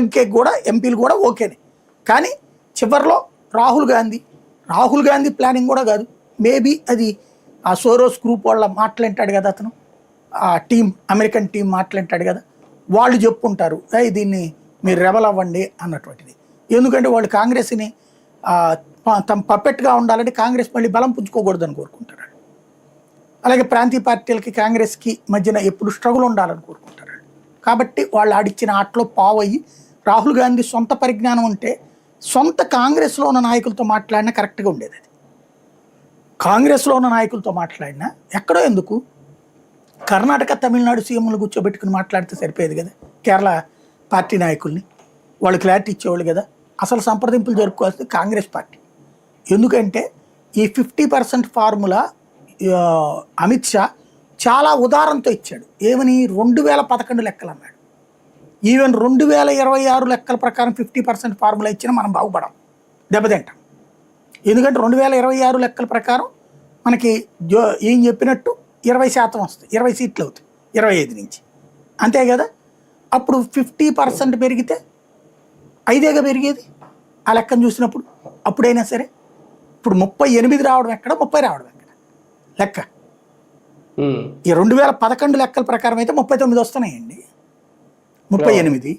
MK కూడా ఎంపీలు కూడా ఓకేనే. కానీ చివరిలో రాహుల్ గాంధీ ప్లానింగ్ కూడా కాదు, మేబీ అది ఆ సోరోస్ గ్రూప్ వాళ్ళ మాట్లాంటాడు కదా అతను, ఆ టీం అమెరికన్ టీం మాట్లాంటాడు కదా, వాళ్ళు చెప్పుకుంటారు దీన్ని మీరు రెబల్ అవ్వండి అన్నటువంటిది. ఎందుకంటే వాళ్ళు కాంగ్రెస్ని తమ పప్పెట్గా ఉండాలంటే కాంగ్రెస్ మళ్ళీ బలం పుంజుకోకూడదని కోరుకుంటారు. అలాగే ప్రాంతీయ పార్టీలకి కాంగ్రెస్కి మధ్యన ఎప్పుడు స్ట్రగుల్ ఉండాలని కోరుకుంటారు. కాబట్టి వాళ్ళు ఆడిచ్చిన ఆటలో పావు అయ్యి రాహుల్ గాంధీ సొంత పరిజ్ఞానం ఉంటే సొంత కాంగ్రెస్లో ఉన్న నాయకులతో మాట్లాడినా కరెక్ట్గా ఉండేది. అది కాంగ్రెస్లో ఉన్న నాయకులతో మాట్లాడినా ఎక్కడో ఎందుకు కర్ణాటక తమిళనాడు సీఎంలు కూర్చోబెట్టుకుని మాట్లాడితే సరిపోయేది కదా, కేరళ పార్టీ నాయకుల్ని వాళ్ళు క్లారిటీ ఇచ్చేవాళ్ళు కదా. అసలు సంప్రదింపులు జరుపుకోవాల్సింది కాంగ్రెస్ పార్టీ. ఎందుకంటే ఈ 50% ఫార్ములా అమిత్ షా చాలా ఉదారంతో ఇచ్చాడు. ఏమని 2011 లెక్కలు అన్నాడు. ఈవెన్ 2026 లెక్కల ప్రకారం 50% ఫార్ములా ఇచ్చినా మనం బాగుపడాం, దెబ్బతింటాం. ఎందుకంటే 2026 లెక్కల ప్రకారం మనకి ఏం చెప్పినట్టు 20% వస్తుంది, 20 సీట్లు అవుతాయి 25 నుంచి, అంతే కదా. అప్పుడు 50% పెరిగితే 5గా పెరిగేది ఆ లెక్కను చూసినప్పుడు. అప్పుడైనా సరే ఇప్పుడు 38 రావడం ఎక్కడ, 30 రావడం ఎక్కడ లెక్క. ఈ 2011 లెక్కల ప్రకారం అయితే 39 వస్తున్నాయండి, 38.